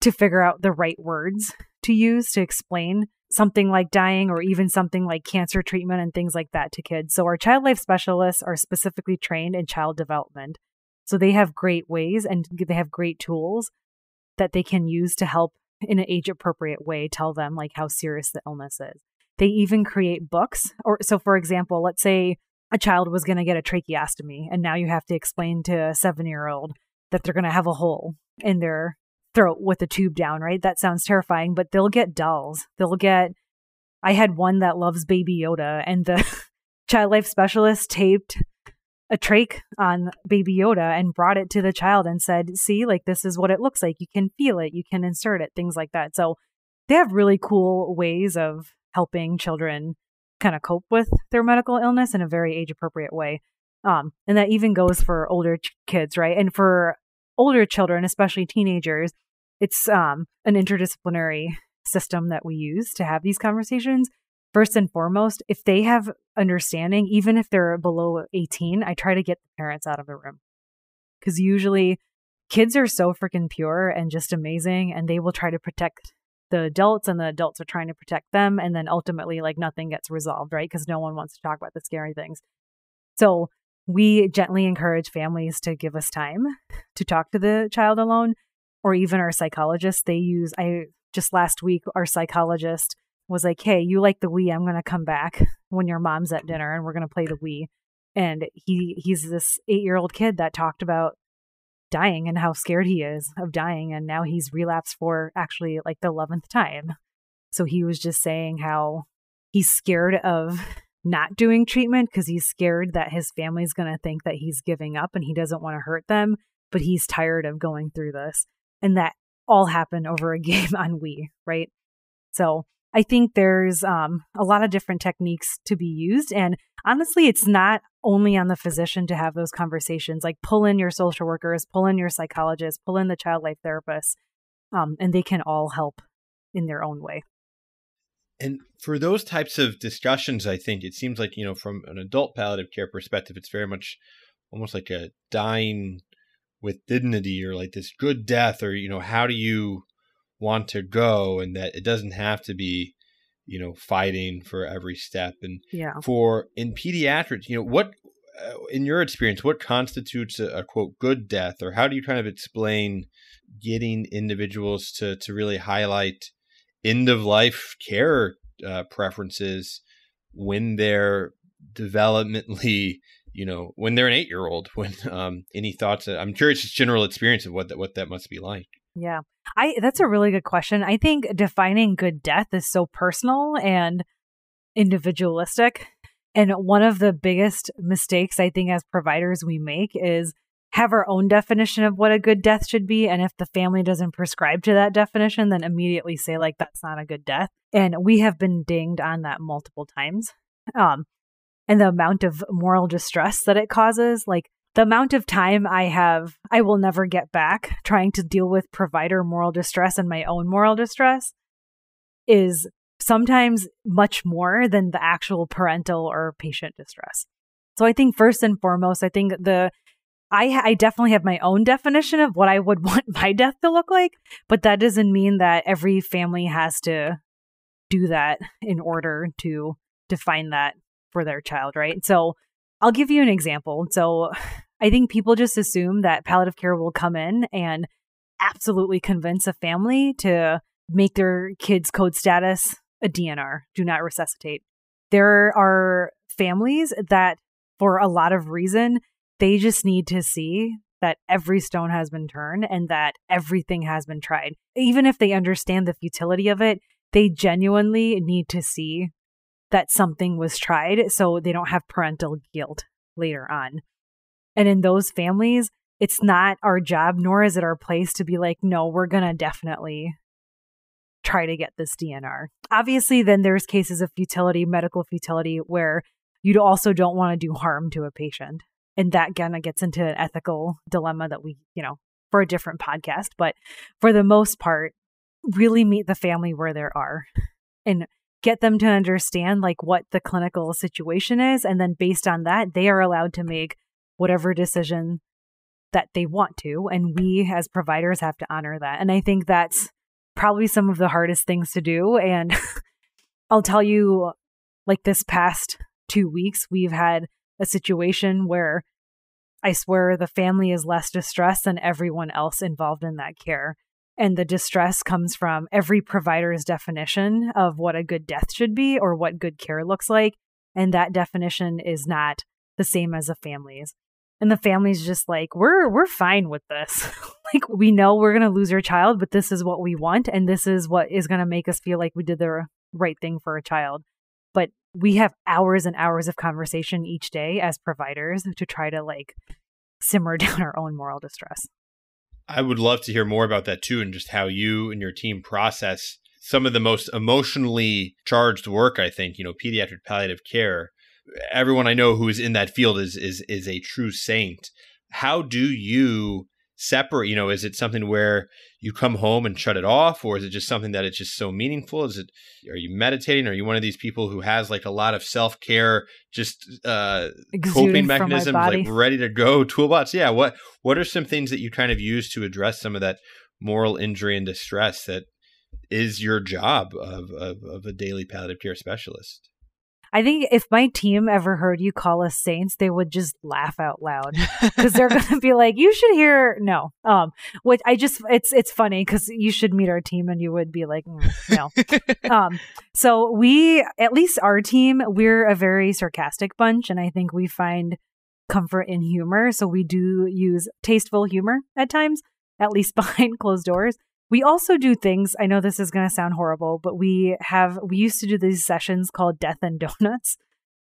to figure out the right words to use to explain something like dying or even something like cancer treatment and things like that to kids. So our child life specialists are specifically trained in child development. So they have great ways and they have great tools that they can use to help in an age appropriate way tell them like how serious the illness is. They even create books. So for example, let's say a child was going to get a tracheostomy and now you have to explain to a 7-year-old that they're going to have a hole in their throat with a tube down, right? That sounds terrifying, but they'll get dolls. I had one that loves Baby Yoda, and the child life specialist taped a trach on Baby Yoda and brought it to the child and said, see, like, this is what it looks like. You can feel it. You can insert it, things like that. So they have really cool ways of helping children kind of cope with their medical illness in a very age-appropriate way. And that even goes for older kids, right? And for older children, especially teenagers, it's an interdisciplinary system that we use to have these conversations. First and foremost, if they have understanding, even if they're below 18, I try to get the parents out of the room. Because usually kids are so freaking pure and just amazing, and they will try to protect the adults, and the adults are trying to protect them. And then ultimately, like, nothing gets resolved, right? Because no one wants to talk about the scary things. So we gently encourage families to give us time to talk to the child alone, or even our psychologists. Just last week, our psychologist was like, hey, you like the Wii, I'm going to come back when your mom's at dinner and we're going to play the Wii. And he's this 8-year-old kid that talked about dying and how scared he is of dying. And now he's relapsed for actually like the 11th time. So he was just saying how he's scared of not doing treatment because he's scared that his family's going to think that he's giving up and he doesn't want to hurt them, but he's tired of going through this. And that all happened over a game on Wii, right? So I think there's a lot of different techniques to be used. And honestly, it's not only on the physician to have those conversations. Like, pull in your social workers, pull in your psychologists, pull in the child life therapists, and they can all help in their own way. And for those types of discussions, I think it seems like, from an adult palliative care perspective, it's very much almost like a dying with dignity, or like this good death, or, how do you want to go, and that it doesn't have to be, fighting for every step. And in pediatrics, what, in your experience, what constitutes a quote good death, or how do you kind of explain getting individuals to really highlight end of life care preferences when they're developmentally, when they're an 8-year-old? When any thoughts? I'm curious, just general experience of what that must be like. Yeah, that's a really good question. I think defining good death is so personal and individualistic. And one of the biggest mistakes I think as providers we make is have our own definition of what a good death should be. And if the family doesn't prescribe to that definition, then immediately say, like, that's not a good death. And we have been dinged on that multiple times. And the amount of moral distress that it causes, like, the amount of time I will never get back trying to deal with provider moral distress and my own moral distress is sometimes much more than the actual parental or patient distress. So I think first and foremost, I think I definitely have my own definition of what I would want my death to look like, but that doesn't mean that every family has to do that in order to define that for their child, right? So I'll give you an example. So I think people just assume that palliative care will come in and absolutely convince a family to make their kid's code status a DNR, do not resuscitate. There are families that, for a lot of reason, they just need to see that every stone has been turned and that everything has been tried. Even if they understand the futility of it, they genuinely need to see that something was tried so they don't have parental guilt later on. And in those families, it's not our job, nor is it our place to be like, no, we're going to definitely try to get this DNR. Obviously, then there's cases of futility, medical futility, where you also don't want to do harm to a patient. And that kind of gets into an ethical dilemma that we, for a different podcast. But for the most part, really meet the family where they are and get them to understand like what the clinical situation is. And then based on that, they are allowed to make whatever decision that they want to. And we as providers have to honor that. And I think that's probably some of the hardest things to do. And I'll tell you, like, this past 2 weeks, we've had a situation where I swear the family is less distressed than everyone else involved in that care. And the distress comes from every provider's definition of what a good death should be or what good care looks like. And that definition is not the same as a family's. And the family's just like, we're fine with this. Like, we know we're going to lose our child, but this is what we want. And this is what is going to make us feel like we did the right thing for a child. But we have hours and hours of conversation each day as providers to try to like simmer down our own moral distress. I would love to hear more about that too, and just how you and your team process some of the most emotionally charged work, I think, pediatric palliative care. Everyone I know who is in that field is a true saint. How do you separate, is it something where you come home and shut it off, or is it just something that it's just so meaningful? Are you meditating? Are you one of these people who has like a lot of self-care, just coping mechanisms, like ready to go toolbox? Yeah. What are some things that you kind of use to address some of that moral injury and distress that is your job of a daily palliative care specialist? I think if my team ever heard you call us saints, they would just laugh out loud because they're going to be like, you should hear, no. Which it's funny because you should meet our team and you would be like, no. So at least our team, we're a very sarcastic bunch. And I think we find comfort in humor. So we do use tasteful humor at times, at least behind closed doors. We also do things, I know this is going to sound horrible, but we used to do these sessions called Death and Donuts,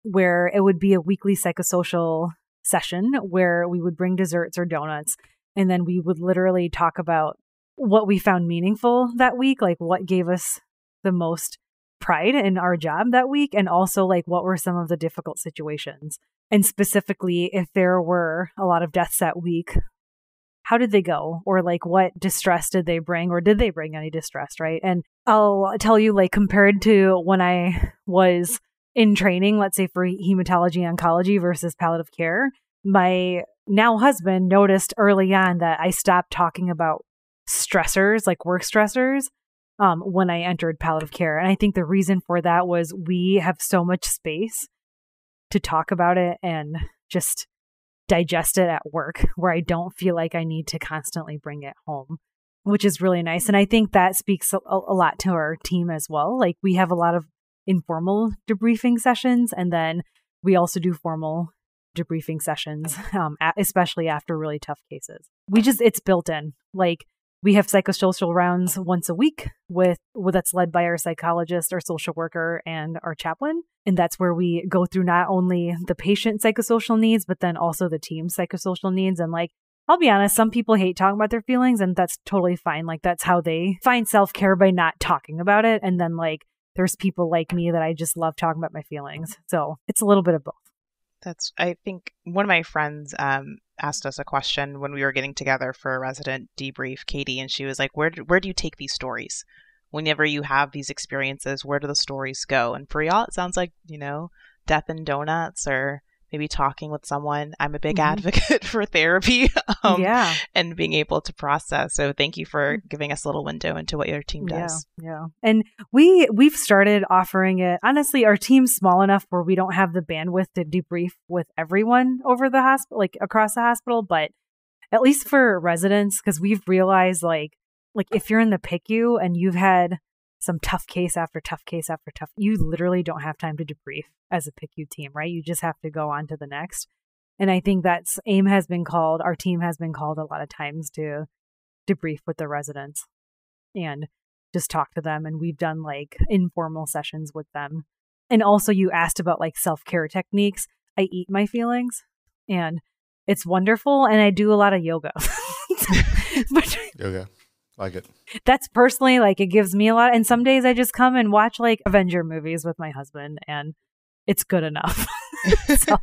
where it would be a weekly psychosocial session where we would bring desserts or donuts. And then we would literally talk about what we found meaningful that week, like what gave us the most pride in our job that week. And also like what were some of the difficult situations. And specifically, if there were a lot of deaths that week, how did they go? Or like what distress did they bring? Or did they bring any distress, right? And I'll tell you, like compared to when I was in training, let's say for hematology oncology versus palliative care, my now husband noticed early on that I stopped talking about stressors, like work stressors, when I entered palliative care. And I think the reason for that was we have so much space to talk about it and just digest it at work, where I don't feel like I need to constantly bring it home, which is really nice. And I think that speaks a lot to our team as well. Like we have a lot of informal debriefing sessions, and then we also do formal debriefing sessions, especially after really tough cases. It's built in. Like we have psychosocial rounds once a week that's led by our psychologist, our social worker, and our chaplain. And that's where we go through not only the patient psychosocial needs, but then also the team psychosocial needs. And like, I'll be honest, some people hate talking about their feelings, and that's totally fine. Like that's how they find self-care, by not talking about it. And then like, there's people like me that I just love talking about my feelings. So it's a little bit of both. I think one of my friends asked us a question when we were getting together for a resident debrief, Katie, and she was like, where do you take these stories? Whenever you have these experiences, where do the stories go? And for y'all, it sounds like, death and donuts, or maybe talking with someone. I'm a big advocate for therapy and being able to process. So thank you for giving us a little window into what your team does. Yeah. And we've started offering it. Honestly, our team's small enough where we don't have the bandwidth to debrief with everyone over the hospital, like across the hospital, but at least for residents, because we've realized like if you're in the PICU and you've had some tough case after tough case after tough, you literally don't have time to debrief as a PICU team, right? You just have to go on to the next. And I think our team has been called a lot of times to debrief with the residents and just talk to them. And we've done like informal sessions with them. And also you asked about like self-care techniques. I eat my feelings and it's wonderful. And I do a lot of yoga. Yoga. Like it. That's personally, like, it gives me a lot. And some days I just come and watch like Avenger movies with my husband, and it's good enough. So.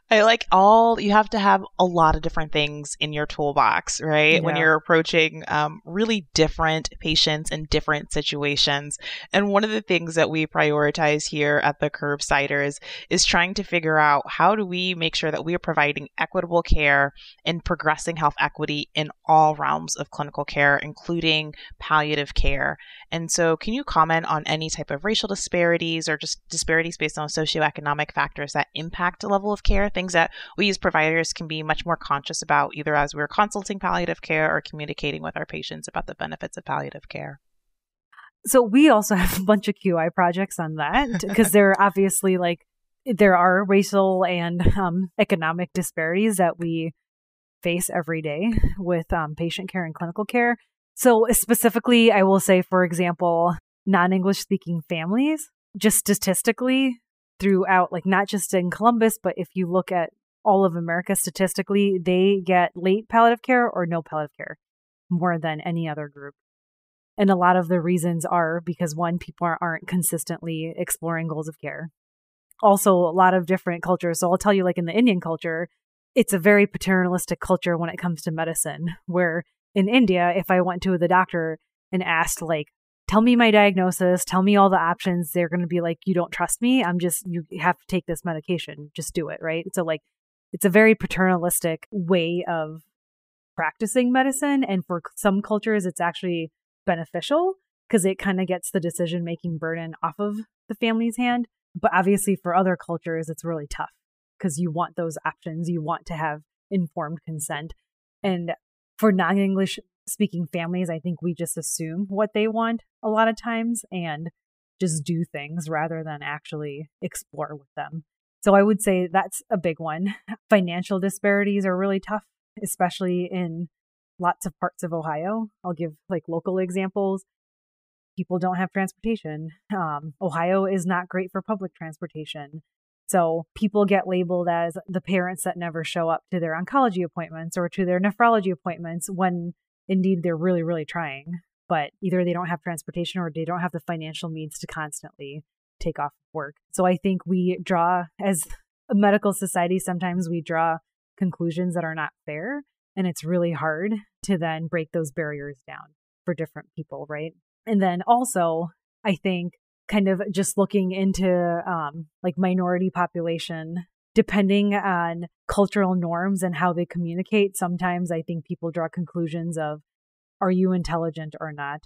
I like you have to have a lot of different things in your toolbox, right? Yeah. When you're approaching really different patients in different situations. And one of the things that we prioritize here at the Cribsiders is trying to figure out how do we make sure that we are providing equitable care and progressing health equity in all realms of clinical care, including palliative care. And so can you comment on any type of racial disparities or just disparities based on socioeconomic factors that impact the level of care, things that we as providers can be much more conscious about, either as we're consulting palliative care or communicating with our patients about the benefits of palliative care? So we also have a bunch of QI projects on that because there are obviously there are racial and economic disparities that we face every day with patient care and clinical care. So specifically, I will say, for example, non-English speaking families, just statistically throughout, like not just in Columbus, but if you look at all of America statistically, they get late palliative care or no palliative care more than any other group. And a lot of the reasons are because, one, people aren't consistently exploring goals of care. Also, a lot of different cultures. So I'll tell you, like in the Indian culture, it's a very paternalistic culture when it comes to medicine, where in India, if I went to the doctor and asked, like, tell me my diagnosis, tell me all the options, they're going to be like, you don't trust me. You have to take this medication. Just do it. Right. So like, it's a very paternalistic way of practicing medicine. And for some cultures, it's actually beneficial because it kind of gets the decision-making burden off of the family's hand. But obviously for other cultures, it's really tough because you want those options. You want to have informed consent. And for non-English speaking families, I think we just assume what they want a lot of times and just do things rather than actually explore with them. So I would say that's a big one. Financial disparities are really tough, especially in lots of parts of Ohio. I'll give like local examples. People don't have transportation. Ohio is not great for public transportation. So people get labeled as the parents that never show up to their oncology appointments or to their nephrology appointments when indeed they're really, really trying. But either they don't have transportation or they don't have the financial means to constantly take off work. So I think we draw, as a medical society, sometimes we draw conclusions that are not fair. And it's really hard to then break those barriers down for different people, right? And then also, I think kind of just looking into like minority population, depending on cultural norms and how they communicate, sometimes I think people draw conclusions of, are you intelligent or not?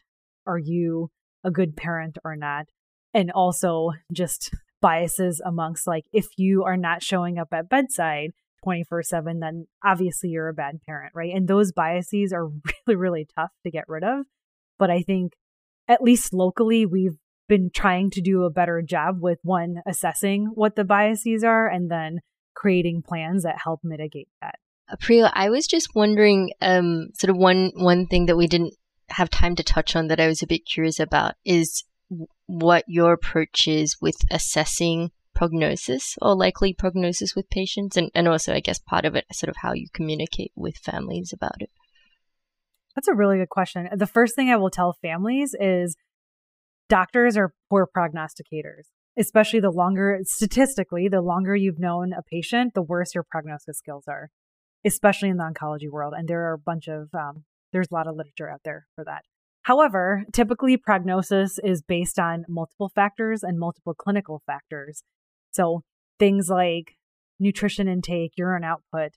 Are you a good parent or not? And also just biases amongst like, if you are not showing up at bedside 24/7, then obviously you're a bad parent, right? And those biases are really, really tough to get rid of. But I think at least locally, we've been trying to do a better job with one, assessing what the biases are and then creating plans that help mitigate that. Priyal, I was just wondering, sort of one thing that we didn't have time to touch on that I was a bit curious about is what your approach is with assessing prognosis or likely prognosis with patients, and also, I guess, part of it, sort of how you communicate with families about it. That's a really good question. The first thing I will tell families is doctors are poor prognosticators, especially statistically, the longer you've known a patient, the worse your prognosis skills are, especially in the oncology world. And there are a bunch of, there's a lot of literature out there for that. However, typically prognosis is based on multiple factors and multiple clinical factors. So things like nutrition intake, urine output,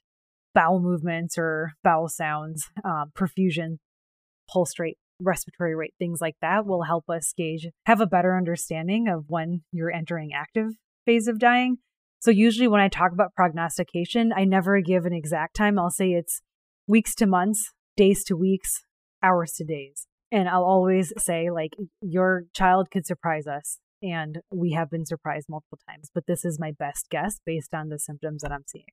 bowel movements or bowel sounds, perfusion, pulse rate, respiratory rate, things like that will help us have a better understanding of when you're entering active phase of dying. So usually when I talk about prognostication, I never give an exact time. I'll say it's weeks to months, days to weeks, hours to days. And I'll always say, like, your child could surprise us. And we have been surprised multiple times, but this is my best guess based on the symptoms that I'm seeing.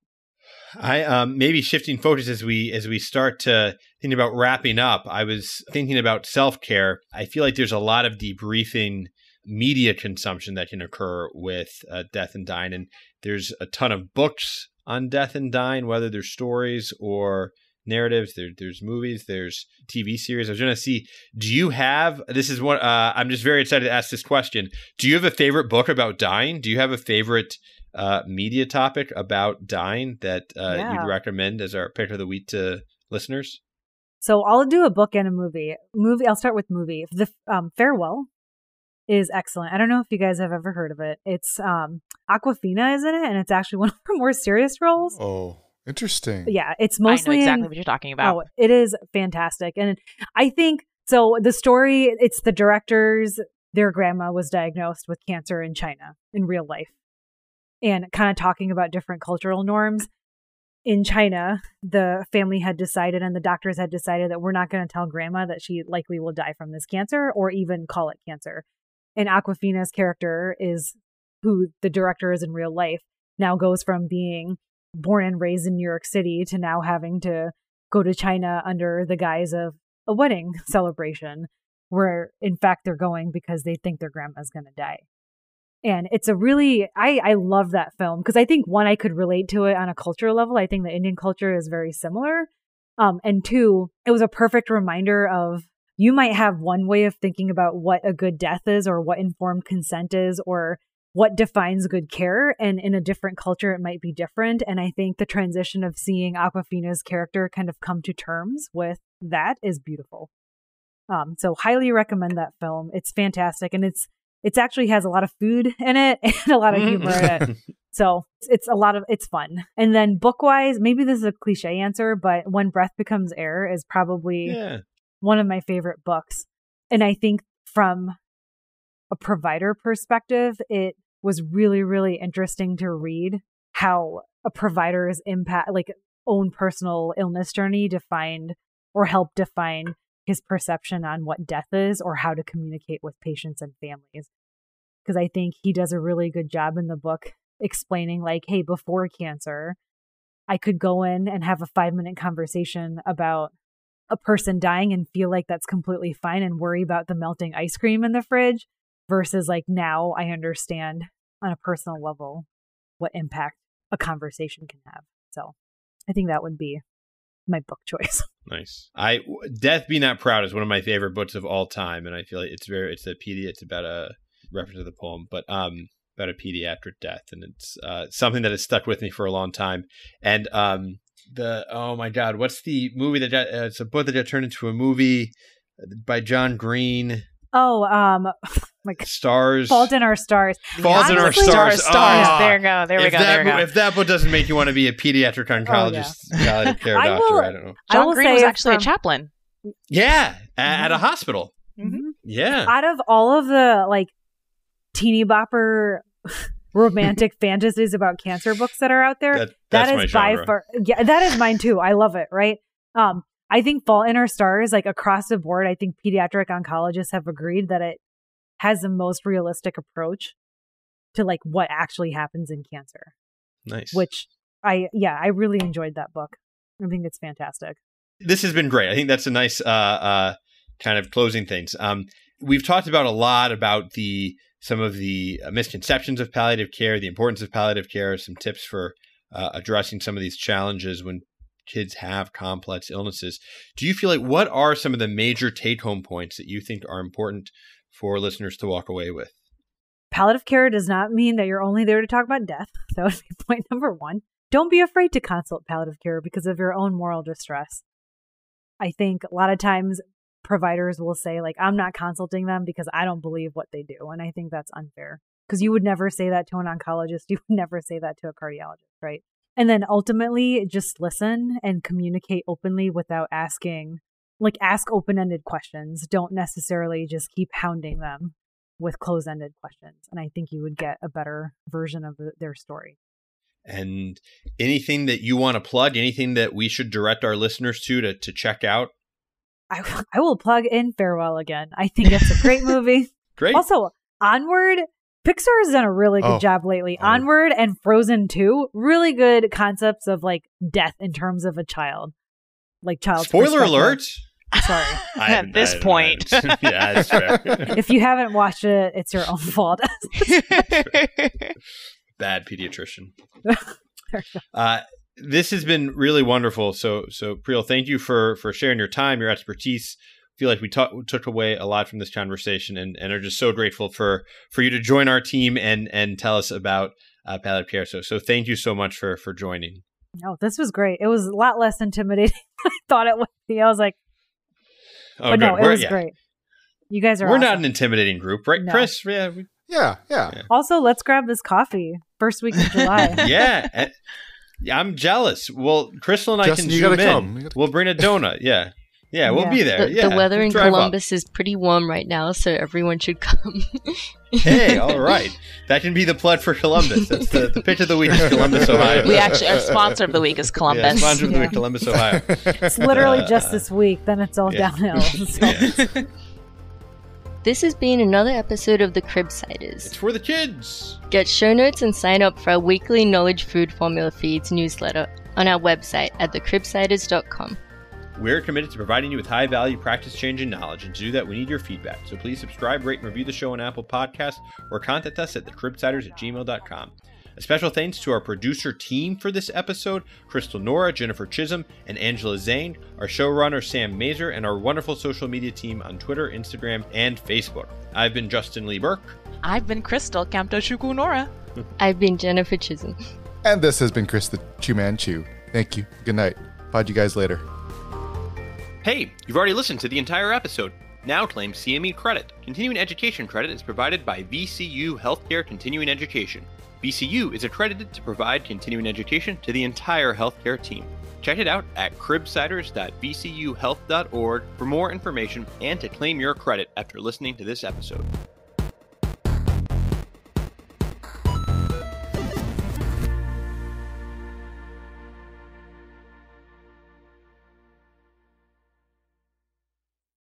I maybe shifting focus as we start to think about wrapping up. I was thinking about self-care. I feel like there's a lot of debriefing media consumption that can occur with death and dying, and there's a ton of books on death and dying, whether they're stories or narratives. There's movies, there's TV series. I was going to see, do you have, this is what, I'm just very excited to ask this question. Do you have a favorite book about dying? Do you have a favorite media topic about dying that you'd recommend as our pick of the week to listeners? So I'll do a book and a movie. I'll start with movie. The Farewell is excellent. I don't know if you guys have ever heard of it. It's Awkwafina is in it, and it's actually one of her more serious roles. Oh, interesting. Yeah, it's mostly I know exactly what you're talking about. Oh, it is fantastic. And I think, so the story, it's the directors, their grandma was diagnosed with cancer in China in real life. And kind of talking about different cultural norms. In China, the family had decided and the doctors had decided that we're not going to tell grandma that she likely will die from this cancer or even call it cancer. And Awkwafina's character is who the director is in real life, now goes from being born and raised in New York City to now having to go to China under the guise of a wedding celebration, where in fact they're going because they think their grandma's going to die. And it's a really, I love that film because I think, one, I could relate to it on a cultural level. I think the Indian culture is very similar. And two, it was a perfect reminder of you might have one way of thinking about what a good death is or what informed consent is or what defines good care. And in a different culture, it might be different. And I think the transition of seeing Awkwafina's character kind of come to terms with that is beautiful. So highly recommend that film. It's fantastic. And it's actually has a lot of food in it and a lot of humor in it. So it's fun. And then book wise, maybe this is a cliche answer, but When Breath Becomes Air is probably one of my favorite books. And I think from a provider perspective, it was really, really interesting to read how a provider's impact, like own personal illness journey defined or helped define his perception on what death is or how to communicate with patients and families. Because I think he does a really good job in the book explaining like, hey, before cancer, I could go in and have a 5-minute conversation about a person dying and feel like that's completely fine and worry about the melting ice cream in the fridge versus like now I understand on a personal level what impact a conversation can have. So I think that would be my book choice. Nice. Death Be Not Proud is one of my favorite books of all time, and I feel like it's about a reference to the poem, but about a pediatric death, and it's something that has stuck with me for a long time. And oh my God, what's the movie that it's a book that got turned into a movie by John Green? Like Stars. Fault in Our Stars. Fault in Our Stars. Stars. There we go. If that book doesn't make you want to be a pediatric oncologist, palliative care doctor, I don't know. John Green was actually a chaplain. Yeah, at a hospital. Mm-hmm. Yeah. Out of all of the like teeny bopper romantic fantasies about cancer books that are out there, that is by far. Yeah, that is mine too. I love it. Right. I think Fault in Our Stars, like across the board, I think pediatric oncologists have agreed that it has the most realistic approach to like what actually happens in cancer. Nice. Which I really enjoyed that book. I think it's fantastic. This has been great. I think that's a nice kind of closing things. We've talked about a lot about some of the misconceptions of palliative care, the importance of palliative care, some tips for addressing some of these challenges when kids have complex illnesses. Do you feel like what are some of the major take-home points that you think are important for listeners to walk away with? Palliative care does not mean that you're only there to talk about death. That would be point number one. Don't be afraid to consult palliative care because of your own moral distress. I think a lot of times providers will say, like, I'm not consulting them because I don't believe what they do. And I think that's unfair because you would never say that to an oncologist. You would never say that to a cardiologist, right? And then ultimately just listen and communicate openly without asking, like ask open-ended questions. Don't necessarily just keep hounding them with closed-ended questions. And I think you would get a better version of their story. And anything that you want to plug, anything that we should direct our listeners to check out? I will plug in Farewell again. I think it's a great movie. Great. Also, Onward, Pixar has done a really good job lately. Onward and Frozen 2, really good concepts of like death in terms of a child. Like child. Spoiler alert. Sorry. At this point. Yeah, that's fair. If you haven't watched it, it's your own fault. Bad pediatrician. This has been really wonderful. So Priyal, thank you for sharing your time, your expertise. I feel like we took away a lot from this conversation and are just so grateful for you to join our team and tell us about palliative care. So thank you so much for joining. No, this was great. It was a lot less intimidating than I thought it would be. I was like, oh, but no, it was great. You guys are We're awesome. not an intimidating group, right, No. Chris? Yeah. Also, let's grab this coffee. First week of July. Yeah. I'm jealous. Well, Crystal and I Justin, can you zoom gotta in. come. We'll bring a donut. Yeah, we'll be there. The weather in drive Columbus is pretty warm right now, so everyone should come. Hey, all right. That can be the plug for Columbus. That's the pitch of the week is Columbus, Ohio. We actually, our sponsor of the week is Columbus. Yeah, sponsor of the week, Columbus, Ohio. It's literally just this week. Then it's all downhill. So. Yeah. This has been another episode of the Cribsiders. It's for the kids. Get show notes and sign up for our weekly Knowledge Food Formula Feeds newsletter on our website at thecribsiders.com. We're committed to providing you with high-value, practice-changing knowledge, and to do that, we need your feedback. So please subscribe, rate, and review the show on Apple Podcasts, or contact us at thecribsiders@gmail.com. A special thanks to our producer team for this episode, Crystal Nora, Jennifer Chisholm, and Angela Zane, our showrunner Sam Mazer, and our wonderful social media team on Twitter, Instagram, and Facebook. I've been Justin Lee Burke. I've been Crystal Kamto Shuku Nora. I've been Jennifer Chisholm. And this has been Chris the Chew Man Chew. Thank you. Good night. Find you guys later. Hey, you've already listened to the entire episode. Now claim CME credit. Continuing education credit is provided by VCU Healthcare Continuing Education. VCU is accredited to provide continuing education to the entire healthcare team. Check it out at cribsiders.vcuhealth.org for more information and to claim your credit after listening to this episode.